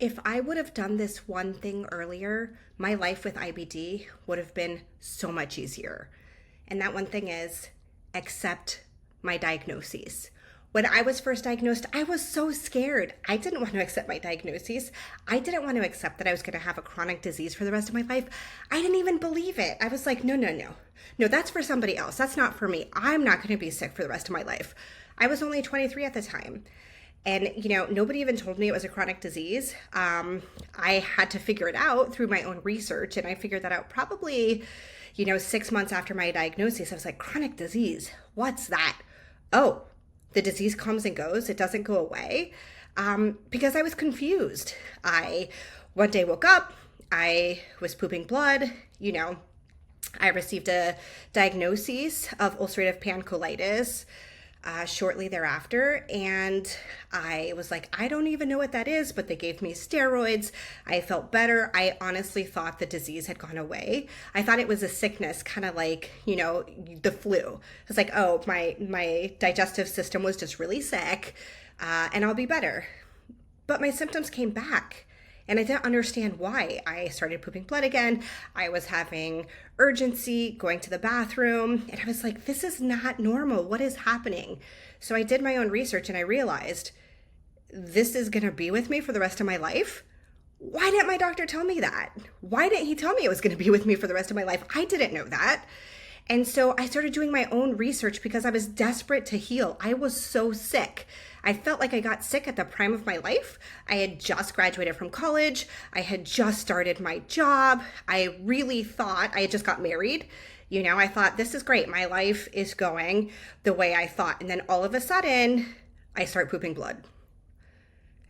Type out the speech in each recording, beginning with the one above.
If I would have done this one thing earlier, my life with IBD would have been so much easier. And that one thing is accept my diagnoses. When I was first diagnosed, I was so scared. I didn't want to accept my diagnoses. I didn't want to accept that I was going to have a chronic disease for the rest of my life. I didn't even believe it. I was like, no, no, no. No, that's for somebody else. That's not for me. I'm not going to be sick for the rest of my life. I was only 23 at the time. And, nobody even told me it was a chronic disease. I had to figure it out through my own research. And I figured that out probably, 6 months after my diagnosis. I was like, chronic disease, what's that? Oh, the disease comes and goes. It doesn't go away. Because I was confused. I one day woke up. I was pooping blood. I received a diagnosis of ulcerative pancolitis shortly thereafter. And I was like, I don't even know what that is, but they gave me steroids. I felt better. I honestly thought the disease had gone away. I thought it was a sickness, kind of like, the flu. I was like, oh, my digestive system was just really sick, and I'll be better. But my symptoms came back. And I didn't understand why. I started pooping blood again. I was having urgency going to the bathroom. And I was like, this is not normal. What is happening? So I did my own research and I realized this is going to be with me for the rest of my life. Why didn't my doctor tell me that? Why didn't he tell me it was going to be with me for the rest of my life? I didn't know that. And so I started doing my own research because I was desperate to heal. I was so sick. I felt like I got sick at the prime of my life. I had just graduated from college. I had just started my job. I really thought I had just got married. I thought this is great. My life is going the way I thought. And then all of a sudden, I start pooping blood.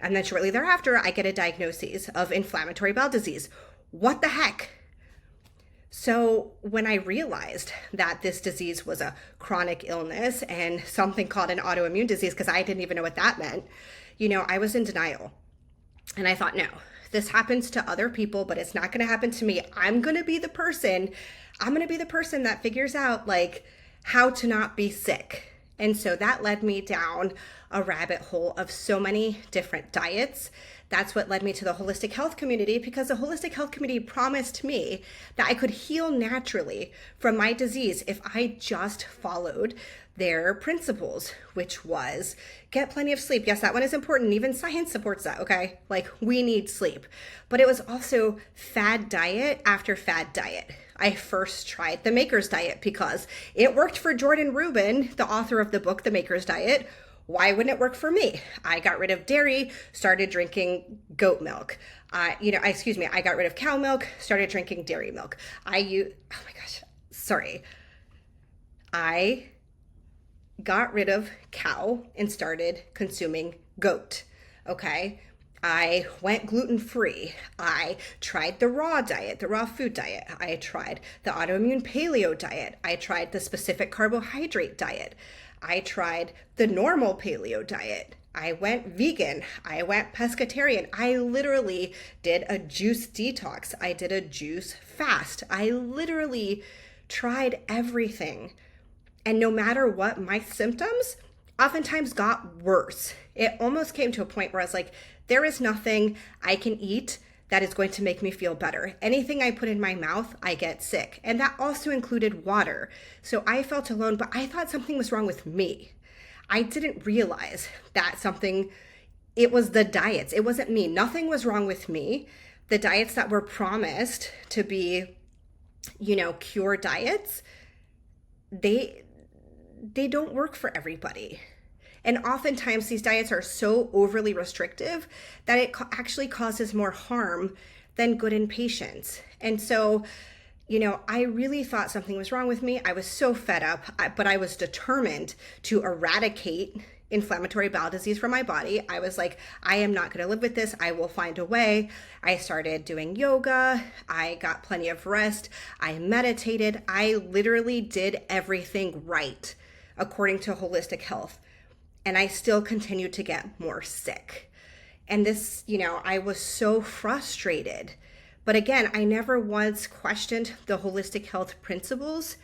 And then shortly thereafter, I get a diagnosis of inflammatory bowel disease. What the heck? So when I realized that this disease was a chronic illness and something called an autoimmune disease, because I didn't even know what that meant, I was in denial. And I thought, no, this happens to other people, but it's not going to happen to me. I'm going to be the person that figures out how to not be sick. And so that led me down a rabbit hole of so many different diets. That's what led me to the holistic health community, because the holistic health community promised me that I could heal naturally from my disease if I just followed their principles, which was get plenty of sleep. Yes, that one is important. Even science supports that, okay? We need sleep. But it was also fad diet after fad diet. I first tried the Maker's Diet because it worked for Jordan Rubin, the author of the book, The Maker's Diet. Why wouldn't it work for me? I got rid of dairy, started drinking goat milk. I got rid of cow milk, started drinking dairy milk. I got rid of cow and started consuming goat. Okay. I went gluten-free. I tried the raw diet, the raw food diet. I tried the autoimmune paleo diet. I tried the specific carbohydrate diet. I tried the normal paleo diet. I went vegan. I went pescatarian. I literally did a juice detox. I did a juice fast. I literally tried everything. And no matter what, my symptoms oftentimes got worse. It almost came to a point where I was like, there is nothing I can eat that is going to make me feel better. Anything I put in my mouth, I get sick. And that also included water. So I felt alone, but I thought something was wrong with me. I didn't realize that it was the diets. It wasn't me. Nothing was wrong with me. The diets that were promised to be, cure diets, they don't work for everybody. And oftentimes these diets are so overly restrictive that it actually causes more harm than good in patients. And so, I really thought something was wrong with me. I was so fed up, but I was determined to eradicate inflammatory bowel disease from my body. I was like, I am not going to live with this. I will find a way. I started doing yoga. I got plenty of rest. I meditated. I literally did everything right according to holistic health. And I still continued to get more sick. And this, I was so frustrated. But again, I never once questioned the holistic health principles.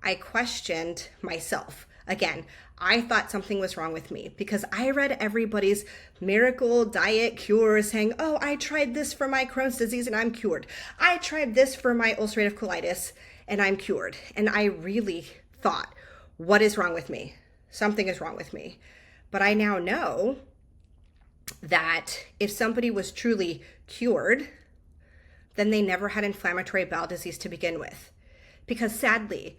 I questioned myself. Again, I thought something was wrong with me because I read everybody's miracle diet cure saying, oh, I tried this for my Crohn's disease and I'm cured. I tried this for my ulcerative colitis and I'm cured. And I really thought, what is wrong with me? Something is wrong with me. But I now know that if somebody was truly cured, then they never had inflammatory bowel disease to begin with. Because sadly,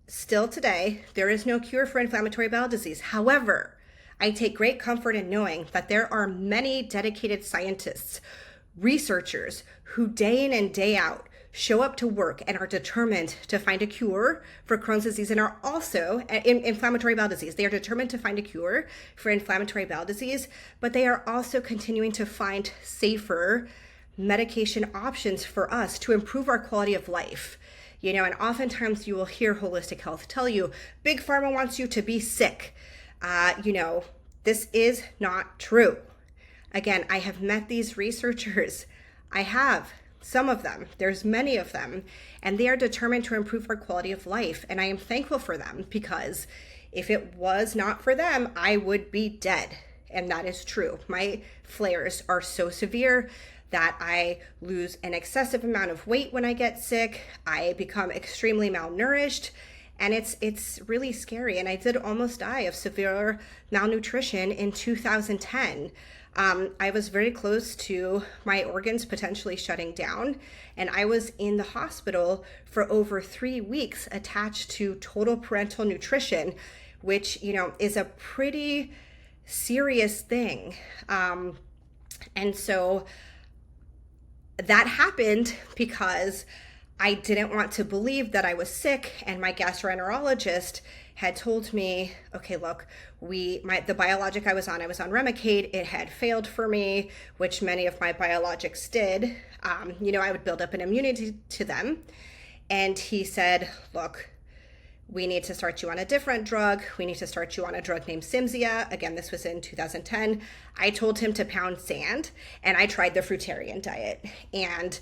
still today, there is no cure for inflammatory bowel disease. However, I take great comfort in knowing that there are many dedicated scientists, researchers who day in and day out show up to work and are determined to find a cure for Crohn's disease and are also inflammatory bowel disease. They are determined to find a cure for inflammatory bowel disease, but they are also continuing to find safer medication options for us to improve our quality of life. And oftentimes you will hear holistic health tell you, big pharma wants you to be sick. This is not true. Again, I have met these researchers. I have some of them. There's many of them, and they are determined to improve our quality of life. And I am thankful for them because if it was not for them, I would be dead. And that is true. My flares are so severe that I lose an excessive amount of weight when I get sick. I become extremely malnourished, and it's really scary. And I did almost die of severe malnutrition in 2010. I was very close to my organs potentially shutting down, and I was in the hospital for over 3 weeks attached to total parental nutrition, which, is a pretty serious thing. And so that happened because I didn't want to believe that I was sick, and my gastroenterologist had told me, okay, look, the biologic I was on Remicade. It had failed for me, which many of my biologics did. I would build up an immunity to them. And he said, look, we need to start you on a different drug. We need to start you on a drug named Cimzia. Again, this was in 2010. I told him to pound sand, and I tried the fruitarian diet. And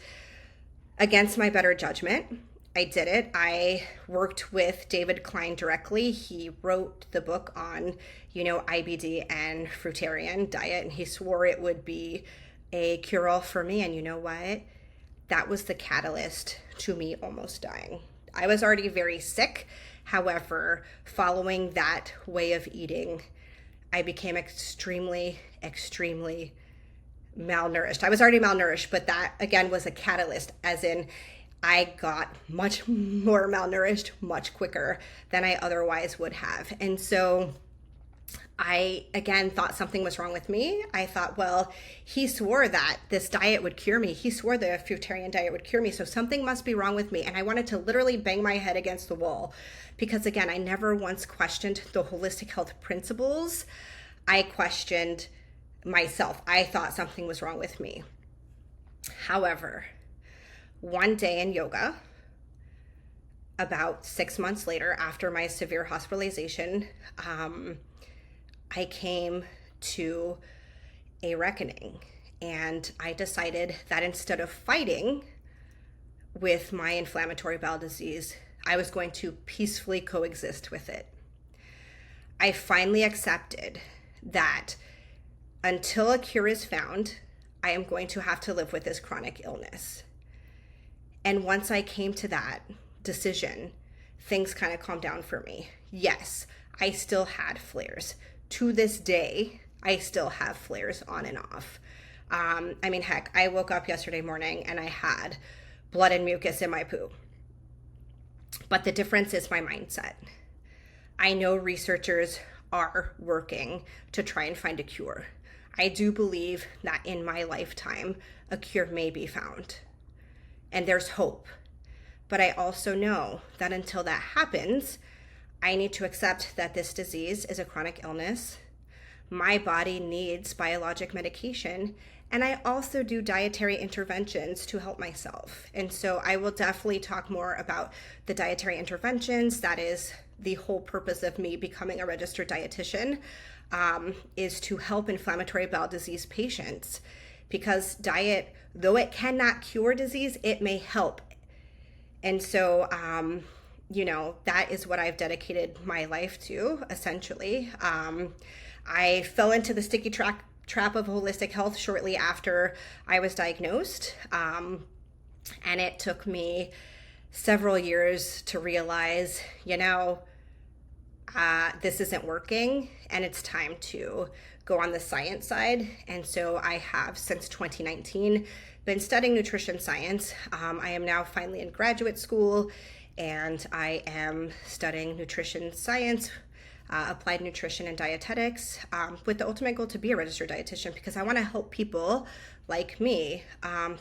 against my better judgment, I did it. I worked with David Klein directly. He wrote the book on, IBD and fruitarian diet, and he swore it would be a cure-all for me. And you know what? That was the catalyst to me almost dying. I was already very sick. However, following that way of eating, I became extremely, extremely malnourished. I was already malnourished, but that again was a catalyst, as in I got much more malnourished much quicker than I otherwise would have. And so I, again, thought something was wrong with me. I thought, well, he swore that this diet would cure me. He swore the fruitarian diet would cure me. So something must be wrong with me. And I wanted to literally bang my head against the wall because, again, I never once questioned the holistic health principles. I questioned myself. I thought something was wrong with me. However, one day in yoga, about 6 months later, after my severe hospitalization, I came to a reckoning, and I decided that instead of fighting with my inflammatory bowel disease, I was going to peacefully coexist with it. I finally accepted that until a cure is found, I am going to have to live with this chronic illness. And once I came to that decision, things kind of calmed down for me. Yes, I still had flares. To this day, I still have flares on and off. Heck, I woke up yesterday morning and I had blood and mucus in my poo. But the difference is my mindset. I know researchers are working to try and find a cure. I do believe that in my lifetime, a cure may be found. And there's hope. But I also know that until that happens, I need to accept that this disease is a chronic illness. My body needs biologic medication, and I also do dietary interventions to help myself. And so I will definitely talk more about the dietary interventions. That is the whole purpose of me becoming a registered dietitian, is to help inflammatory bowel disease patients. Because diet, though it cannot cure disease, it may help. And so, that is what I've dedicated my life to, essentially. I fell into the sticky trap of holistic health shortly after I was diagnosed. And it took me several years to realize, this isn't working and it's time to go on the science side. And so I have, since 2019, been studying nutrition science. I am now finally in graduate school, and I am studying nutrition science, applied nutrition and dietetics, with the ultimate goal to be a registered dietitian, because I want to help people like me,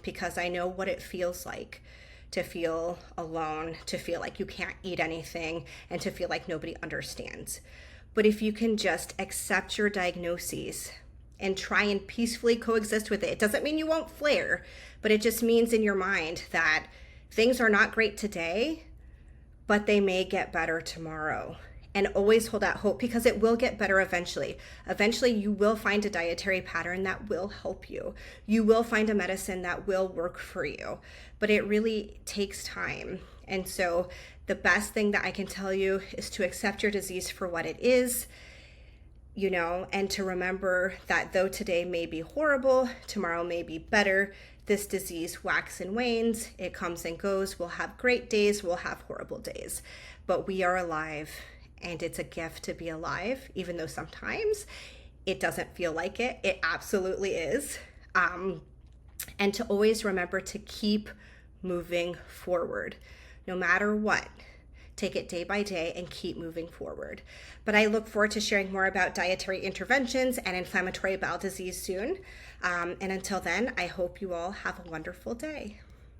because I know what it feels like to feel alone, to feel like you can't eat anything, and to feel like nobody understands. But if you can just accept your diagnoses and try and peacefully coexist with it, it doesn't mean you won't flare, but it just means in your mind that things are not great today, but they may get better tomorrow. And always hold out hope, because it will get better eventually. Eventually, you will find a dietary pattern that will help you. You will find a medicine that will work for you, but it really takes time. And so the best thing that I can tell you is to accept your disease for what it is, and to remember that though today may be horrible, tomorrow may be better. This disease waxes and wanes. It comes and goes. We'll have great days. We'll have horrible days, but we are alive. And it's a gift to be alive, even though sometimes it doesn't feel like it. It absolutely is. And to always remember to keep moving forward, no matter what. Take it day by day and keep moving forward. But I look forward to sharing more about dietary interventions and inflammatory bowel disease soon. And until then, I hope you all have a wonderful day.